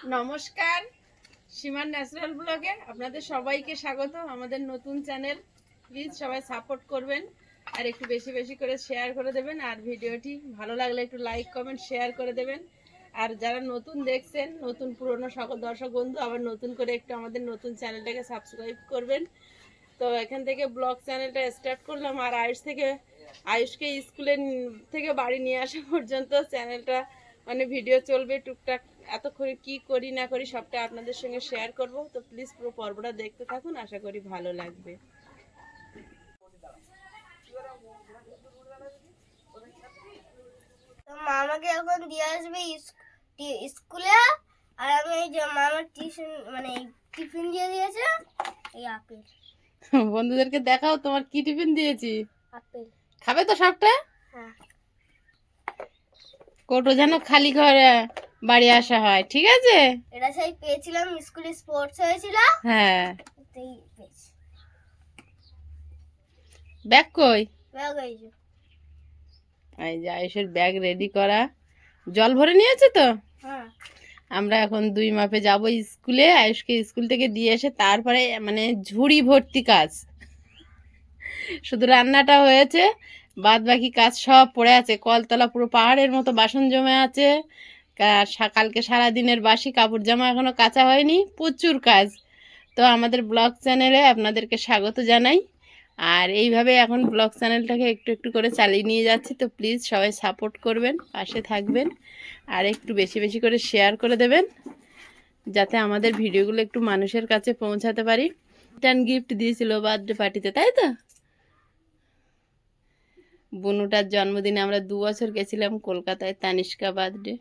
নমস্কার, সীমার ন্যাচারাল ব্লগে আপনাদের সবাইকে স্বাগত। আমাদের নতুন চ্যানেল, প্লিজ সবাই সাপোর্ট করবেন আর একটু বেশি বেশি করে শেয়ার করে দেবেন। আর ভিডিওটি ভালো লাগলে একটু লাইক কমেন্ট শেয়ার করে দেবেন। আর যারা নতুন দেখছেন, নতুন পুরনো সকল দর্শক বন্ধু আবার নতুন করে একটু আমাদের নতুন চ্যানেলটাকে সাবস্ক্রাইব করবেন। তো এখান থেকে ব্লগ চ্যানেলটা স্টার্ট করলাম। আর আয়ুষকে স্কুলের থেকে বাড়ি নিয়ে আসা পর্যন্ত চ্যানেলটা মানে ভিডিও চলবে টুকটাক। এতক্ষণ কি করি না করি সবটা আপনাদের সঙ্গে শেয়ার করব। তো প্লিজ পুরো পর্বটা দেখতে থাকুন, আশা করি ভালো লাগবে। মা আমাকে এখন দিয়ে আসবে স্কুলে। আর আমি এই যে মা আমার টিফিন দিয়ে দিয়েছে, এই আপেল। বন্ধুদেরকে দেখাও তোমার কি টিফিন দিয়েছি। আপেল খাবে তো সবটা? হ্যাঁ। কোটো যেন খালি করে বাড়ি আসা হয়, ঠিক আছে? এটা সেই পেয়েছিলাম, স্কুলে স্পোর্টস হয়েছিল। হ্যাঁ। তাই পেয়েছি। ব্যাগ কই? ব্যাগ এই যে। এই যে আয়ুষের ব্যাগ রেডি করা, জল ভরে নিয়েছে তো। হ্যাঁ। আমরা এখন 2 মাপে যাব স্কুলে। আয়ুষকে স্কুল থেকে দিয়ে এসে তারপরে মানে ঝুড়ি ভর্তি কাজ, শুধু রান্নাটা হয়েছে, বাদ বাকি কাজ সব পড়ে আছে। কলতলা পুরো পাহাড়ের মতো বাসন জমে আছে। কালকে সারাদিনের বাসি কাপড় জামা এখনো কাচা হয়নি, প্রচুর কাজ। তো আমাদের ব্লগ চ্যানেলে আপনাদেরকে স্বাগত জানাই। আর এইভাবে এখন ব্লগ চ্যানেলটাকে একটু একটু করে চালিয়ে নিয়ে যাচ্ছি। তো প্লিজ সবাই সাপোর্ট করবেন, পাশে থাকবেন আর একটু বেশি বেশি করে শেয়ার করে দেবেন, যাতে আমাদের ভিডিওগুলো একটু মানুষের কাছে পৌঁছাতে পারি। রিটার্ন গিফট দিয়েছিল বার্থডে পার্টিতে, তাই তো? বুনুটার জন্মদিনে আমরা 2 বছর গেছিলাম কলকাতায়, তানিষ্কা বার্থডে।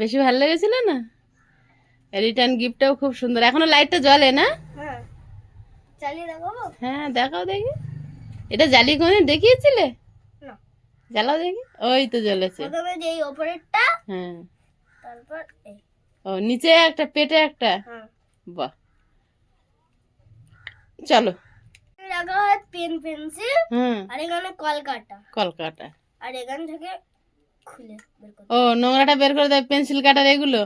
বেশি ভালো লেগেছিল না? রিটার্ন গিফটটাও খুব সুন্দর। এখনো লাইটটা জ্বলে না? হ্যাঁ, চালিয়ে দেখাবো। হ্যাঁ দেখাও দেখি। এটা জ্বালিয়ে কোনদিন দেখিয়েছিলে? না। জ্বালাও দেখি। ওই তো জ্বলেছে। প্রথমে যে এই উপরেরটা, হ্যাঁ, তারপর এই। ও নিচে একটা, পেটে একটা। হ্যাঁ। বাহ, চলো। রাখা হয় পেন পেন্সিল। আর এখানে কলকাটা। আর এখান থেকে খুলে বের করতে। ও নোংরাটা বের করে দেয় পেন্সিল কাটার এগুলো।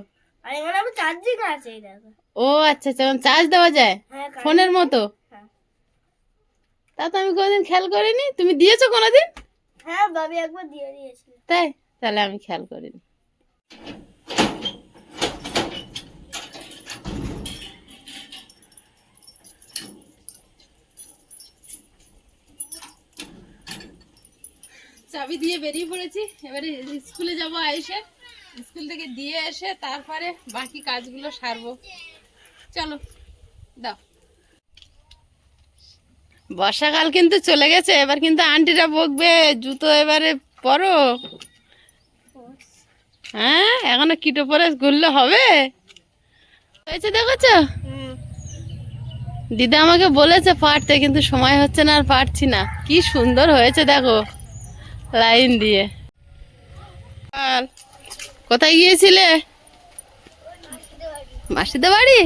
আর এখানে আবার চার্জিং আছে, এই দেখো। ও আচ্ছা আচ্ছা, চার্জ দেওয়া যায় ফোনের মতো। হ্যাঁ। তা তো আমি কোনোদিন খেয়াল করিনি। তুমি দিয়েছো কোনোদিন? হ্যাঁ, ভাবি একবার দিয়ে দিয়েছিল। তাই? তাহলে আমি খেয়াল করিনি। চাবি দিয়ে বেরিয়ে পড়েছি। এবারে স্কুলে যাবো আয়ুষের। স্কুল থেকে দিয়ে এসে তারপরে বাকি কাজগুলো সারবো। চলো দাও। বর্ষাকাল কিন্তু চলে গেছে, এবার কিন্তু আন্টিরা বকবে, জুতো এবারে পরো। হ্যাঁ, এখনো কিটো পরে ঘুরলে হবে? হয়েছে দেখেছো? দিদা আমাকে বলেছে পারতে, কিন্তু সময় হচ্ছে না, আর পারছি না। কি সুন্দর হয়েছে দেখো, লাইন দিয়ে। কোথায় গিয়েছিলে? মাসিদের বাড়ি।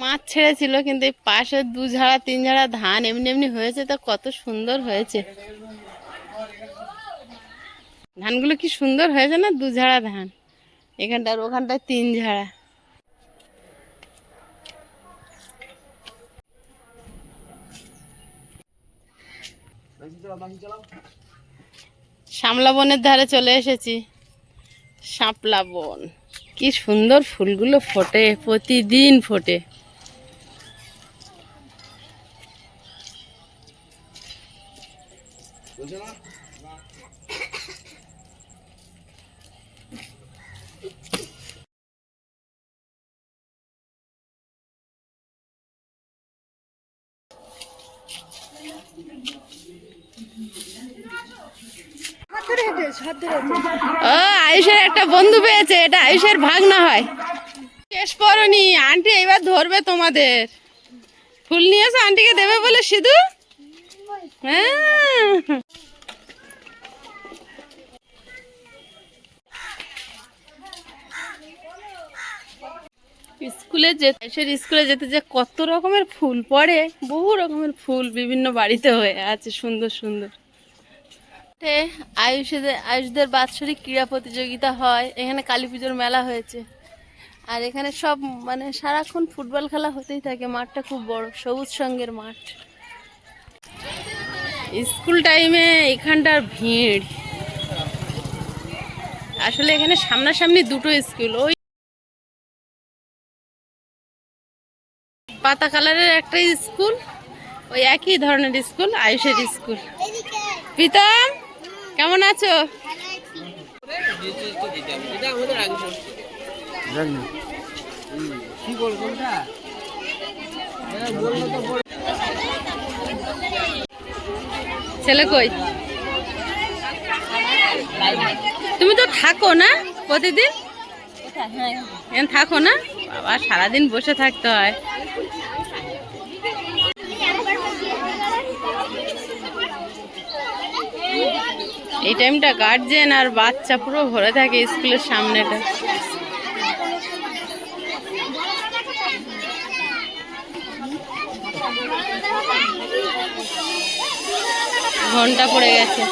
মাছ ছেড়েছিল, কিন্তু এই পাশে 2 ঝাড়া 3 ঝাড়া ধান এমনি এমনি হয়েছে, তো কত সুন্দর হয়েছে ধানগুলো। কি সুন্দর হয়েছে না? 2 ঝাড়া ধান, এখানটার ওখানটায় 3 ঝাড়া। শামলা বনের ধারে চলে এসেছি। শাপলা বন, কি সুন্দর ফুলগুলো ফোটে, প্রতিদিন ফোটে। ও আয়ুষের একটা বন্ধু পেয়েছে, এটা আয়ুষের ভাগনা হয়। শেষ পরনি আন্টি এবার ধরবে তোমাদের। ফুল নিয়েছো আন্টিকে দেবে বলে শুধু। হ্যাঁ, স্কুলে যেতে যে কত রকমের ফুল পড়ে, বহু রকমের ফুল বিভিন্ন বাড়িতে হয়ে আছে, সুন্দর সুন্দর। আয়ুষদের বাৎসরিক ক্রীড়া প্রতিযোগিতা হয়, এখানে কালী পুজোর মেলা হয়েছে। আর এখানে সব মানে সারাক্ষণ ফুটবল খেলা হতেই থাকে, মাঠটা খুব বড়, সবুজ সঙ্গের মাঠ। স্কুল টাইমে এখানটার ভিড়, আসলে এখানে সামনাসামনি দুটো স্কুল, ওই পাতা কালারের একটা স্কুল, ওই একই ধরনের স্কুল আয়ুষের স্কুল। প্রীতম কেমন আছো? ছেলে কই? তুমি তো থাকো না প্রতিদিন? এখানে থাকো না? বাবা সারাদিন বসে থাকতে হয়। এই টাইমটা গার্জেন আর বাচ্চা পুরো ভরে থাকে স্কুলের সামনেটা। ঘন্টা পড়ে গেছে।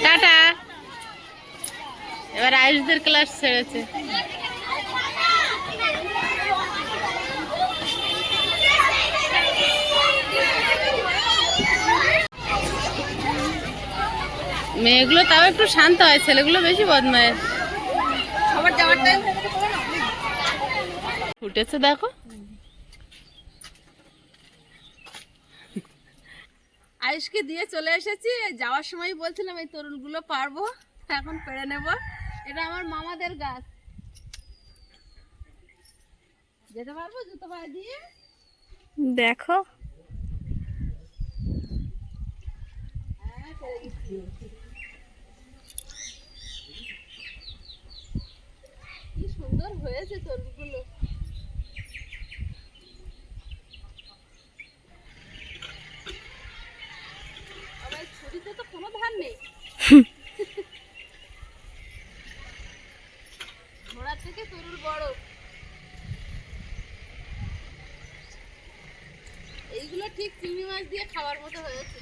টাটা। এবার আয়ুষদের ক্লাস ছেড়েছে। মেয়েগুলো তাও একটু শান্ত হয়, ছেলেগুলো বেশি বদমায়েশ। সবার যাওয়ার টাইম ফুটেছে দেখো। আয়ুষকে দিয়ে চলে এসেছি, যাওয়ার সময় বলছিলাম এই তরুলগুলো পারবো, এখন পেরে নেব। এটা আমার মামাদের গাছ, যেতে পারবো জুতো পায়ে দিয়ে? দেখো কি সুন্দর হয়েছে তরুলগুলো। ছুরিতে তো কোনো ধান নেই। ঘোড়ার থেকে তরুল বড়। এইগুলো ঠিক চিংড়ি মাছ দিয়ে খাওয়ার মতো হয়েছে।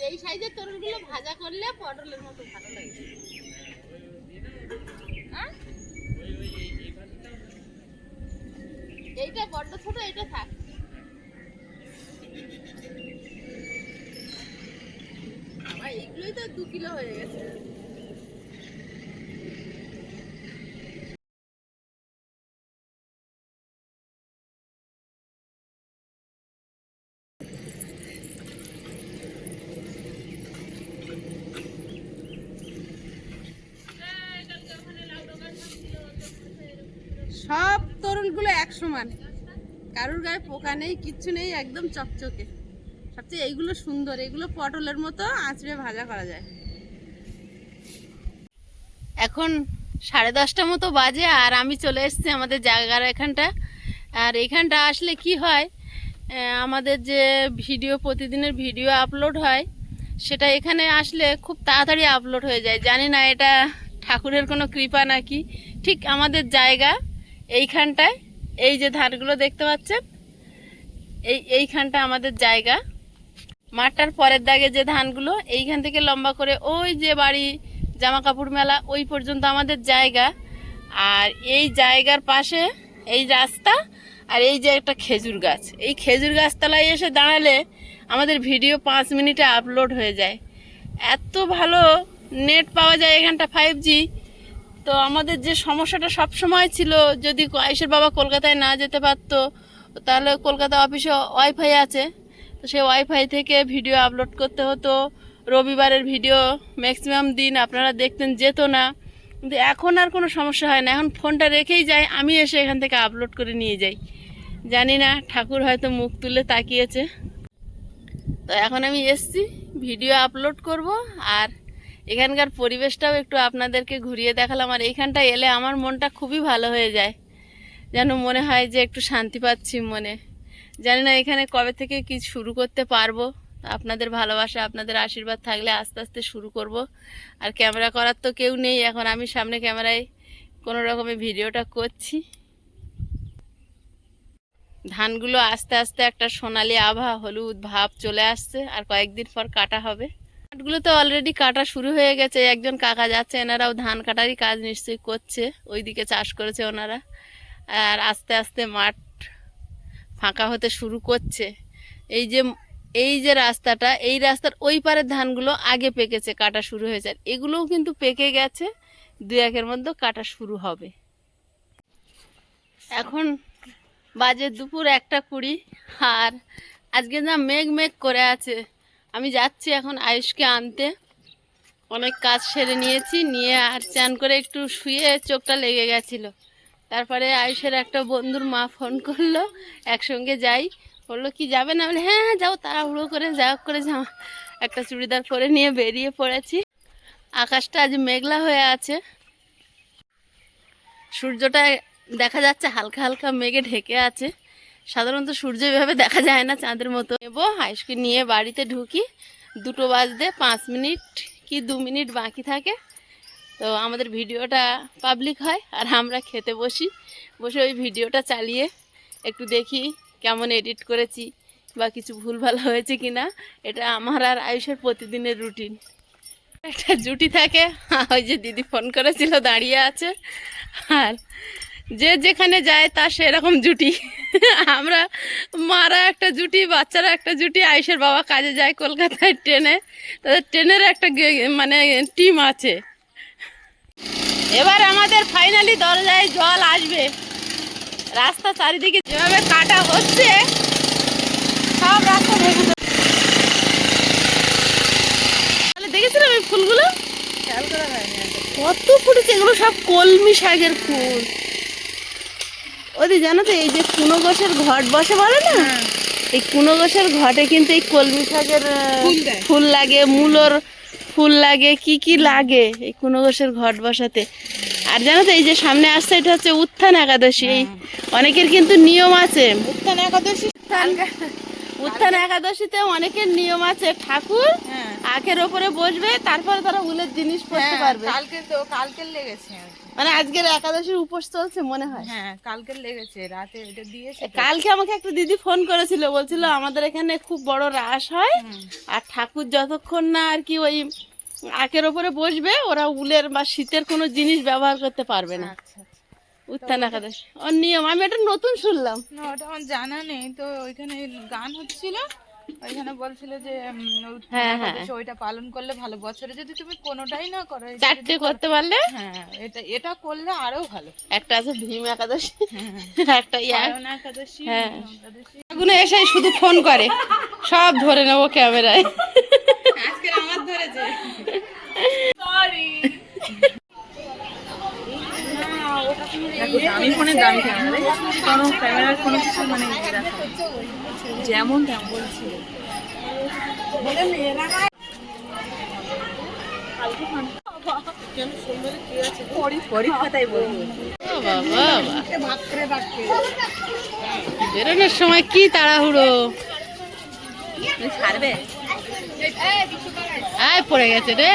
এই সাইজের তরুলগুলো ভাজা করলে পটলের মতো ভালো লাগে। এইটা বড্ড ছোট, এটা থাক। আমার এইগুলোই তো 2 কিলো হয়ে গেছে। সব তরুলগুলো এক সমান, কারুর গায়ে পোকা নেই, কিচ্ছু নেই, একদম চকচকে। সবচেয়ে এইগুলো সুন্দর, এগুলো পটলের মতো আঁচড়ে ভাজা করা যায়। এখন 10:30 মতো বাজে, আর আমি চলে এসেছি আমাদের জায়গার এখানটা। আর এখানটা আসলে কি হয়, আমাদের যে ভিডিও, প্রতিদিনের ভিডিও আপলোড হয়, সেটা এখানে আসলে খুব তাড়াতাড়ি আপলোড হয়ে যায়। জানি না এটা ঠাকুরের কোনো কৃপা নাকি। ঠিক আমাদের জায়গা এইখানটায়, এই যে ধানগুলো দেখতে পাচ্ছেন, এইখানটা আমাদের জায়গা। মাঠটার পরের দাগে যে ধানগুলো, এইখান থেকে লম্বা করে ওই যে বাড়ি, জামা কাপড় মেলা, ওই পর্যন্ত আমাদের জায়গা। আর এই জায়গার পাশে এই রাস্তা, আর এই যে একটা খেজুর গাছ, এই খেজুর গাছতলায় এসে দাঁড়ালে আমাদের ভিডিও 5 মিনিটে আপলোড হয়ে যায়। এত ভালো নেট পাওয়া যায় এখানটা, 5G। তো আমাদের যে সমস্যাটা সব সময় ছিল, যদি আয়ুষের বাবা কলকাতায় না যেতে পারতো, তাহলে কলকাতা অফিসে ওয়াইফাই আছে, তো সেই ওয়াইফাই থেকে ভিডিও আপলোড করতে হতো। রবিবারের ভিডিও ম্যাক্সিমাম দিন আপনারা দেখতেন, যেত না। কিন্তু এখন আর কোনো সমস্যা হয় না, এখন ফোনটা রেখেই যাই, আমি এসে এখান থেকে আপলোড করে নিয়ে যাই। জানি না, ঠাকুর হয়তো মুখ তুলে তাকিয়েছে। তো এখন আমি এসছি ভিডিও আপলোড করব, আর এখানকার পরিবেশটাও একটু আপনাদেরকে ঘুরিয়ে দেখালাম। আর এইখানটা এলে আমার মনটা খুবই ভালো হয়ে যায়, যেন মনে হয় যে একটু শান্তি পাচ্ছি মনে। জানি না এখানে কবে থেকে কি শুরু করতে পারবো, আপনাদের ভালোবাসা আপনাদের আশীর্বাদ থাকলে আস্তে আস্তে শুরু করব। আর ক্যামেরা করার তো কেউ নেই, এখন আমি সামনে ক্যামেরায় কোনো রকমের ভিডিওটা করছি। ধানগুলো আস্তে আস্তে একটা সোনালি আভা হলুদ ভাব চলে আসছে, আর কয়েকদিন পর কাটা হবে। মাঠগুলো তো অলরেডি কাটা শুরু হয়ে গেছে, একজন কাকা যাচ্ছে, এনারাও ধান কাটারই কাজ নিশ্চয়ই করছে, ওইদিকে চাষ করেছে ওনারা। আর আস্তে আস্তে মাঠ ফাঁকা হতে শুরু করছে। এই যে রাস্তাটা, এই রাস্তার ওই পারের ধানগুলো আগে পেকেছে, কাটা শুরু হয়েছে, আর এগুলোও কিন্তু পেকে গেছে, 2-1 মধ্যে কাটা শুরু হবে। এখন বাজে দুপুর 1:20, আর আজকে না মেঘ মেঘ করে আছে। আমি যাচ্ছি এখন আয়ুষকে আনতে, অনেক কাজ সেরে নিয়েছি, নিয়ে আর চান করে একটু শুয়ে চোখটা লেগে গেছিলো। তারপরে আয়ুষের একটা বন্ধুর মা ফোন করলো, একসঙ্গে যাই। বললো কি যাবে না? বলে হ্যাঁ হ্যাঁ যাও, তাড়াহুড়ো করে জামা একটা চুড়িদার পরে নিয়ে বেরিয়ে পড়েছি। আকাশটা আজ মেঘলা হয়ে আছে, সূর্যটা দেখা যাচ্ছে হালকা হালকা মেঘে ঢেকে আছে। সাধারণত সূর্য এভাবে দেখা যায় না, চাঁদের মতো। নেবো আয়ুষকে নিয়ে বাড়িতে ঢুকি, 2টো বাজতে 5 মিনিট কি 2 মিনিট বাকি থাকে, তো আমাদের ভিডিওটা পাবলিক হয়, আর আমরা খেতে বসে ওই ভিডিওটা চালিয়ে একটু দেখি কেমন এডিট করেছি বা কিছু ভুলভাল হয়েছে কিনা। এটা আমার আর আয়ুষের প্রতিদিনের রুটিন। একটা জুটি থাকে, ওই যে দিদি ফোন করেছিল দাঁড়িয়ে আছে, আর যে যেখানে যায় তার সেরকম জুটি। আমরা মারা একটা জুটি, বাচ্চারা একটা জুটি। আয়ুষের বাবা কাজে যায় কলকাতায় ট্রেনে, তাদের ট্রেনের একটা মানে টিম আছে। এবার আমাদের ফাইনালি দরজায় জল আসবে। রাস্তা চারিদিকে যেভাবে কাটা হচ্ছে, সব রাস্তা ভেঙে তাহলে দেখেছিলাম এই ফুলগুলো কত ফুটেছে, এগুলো সব কলমি শাকের ফুল। ওদি জানো তো, এই যে কুনো গোছের ঘট বসে বলে না, এই কুনো গোছের ঘটে কিন্তু এই কলমি শাকের ফুল লাগে, মূলোর ফুল লাগে, কি কি লাগে এই কুনো গোছের ঘট বসাতে। আর জানো তো, এই যে সামনে আসছে, এটা হচ্ছে উত্থান একাদশী। এই অনেকের কিন্তু নিয়ম আছে, উত্থান একাদশীতে অনেকের নিয়ম আছে। ঠাকুর আখের ওপরে বসবে, তারপরে তারা উলের জিনিস পড়তে পারবে। কালকের লেগেছে, মানে আজকের একাদশীর উপোস চলছে মনে হয়। হ্যাঁ কালকের লেগেছে, রাতে এটা দিয়েছে। কালকে আমাকে একটা দিদি ফোন করেছিল, বলছিল আমাদের এখানে খুব বড় রাস হয়, আর ঠাকুর যতক্ষণ না আর কি ওই আখের ওপরে বসবে, ওরা উলের বা শীতের কোনো জিনিস ব্যবহার করতে পারবে না। উত্থান একাদশী ওর নিয়ম, আমি এটা নতুন শুনলাম। না ওটা আমার জানা নেই। তো ওইখানে গান হচ্ছিল, ওইখানে বলছিল যে ওইটা পালন করলে ভালো, বছরে যদি তুমি কোনোটাই না করো, 4টে করতে পারলে, হ্যাঁ এটা করলে আরো ভালো। একটা আছে ভীম একাদশী, একটা একাদশী। হ্যাঁ, এগুলো এসে শুধু ফোন করে, সব ধরে নেবো ক্যামেরায়। আজকে আমার ধরেছে, আমি ফোনে দামি কোনো ক্যামেরার কোনো কিছু মানে যেমন তেমন বলছিল। পরীক্ষাটাই বলবো, বেরোনোর সময় কি তাড়াহুড়ো, ছাড়বে পড়ে গেছে রে।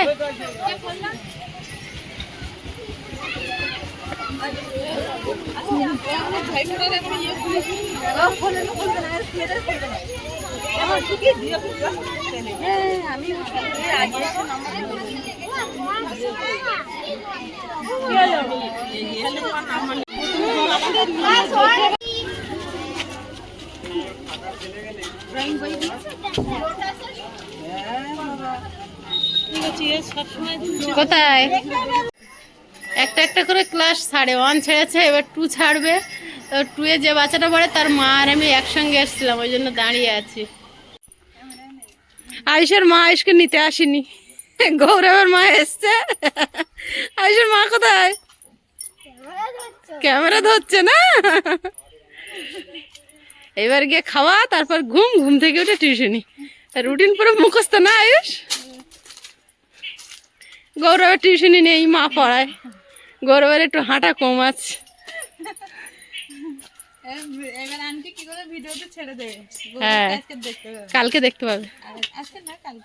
কোথায় একটা একটা করে ক্লাস 1.5 ছেড়েছে, এবার 2 ছাড়বে, তো টুয়ে যে বাচ্চাটা পড়ে তার মা আর আমি একসঙ্গে এসেছিলাম, ওই জন্য দাঁড়িয়ে আছি। আয়ুষের মা আয়ুষকে নিতে আসেনি, গৌরবের মা এসছে। আয়ুষের মা কোথায়? ক্যামেরা ধরছে না। এবার গিয়ে খাওয়া, তারপর ঘুম, ঘুম থেকে উঠে টিউশনি। রুটিন পুরো মুখস্থ না আয়ুষ? গৌরবের টিউশনি নেই, মা পড়ায়। গৌরবের একটু হাঁটা কম আছে। এবার আন্টি কি করে ভিডিওতে ছেড়ে দেবে, হ্যাঁ, আজকে দেখতে হবে। কালকে দেখতে পাবে। আজকে না, কালকে।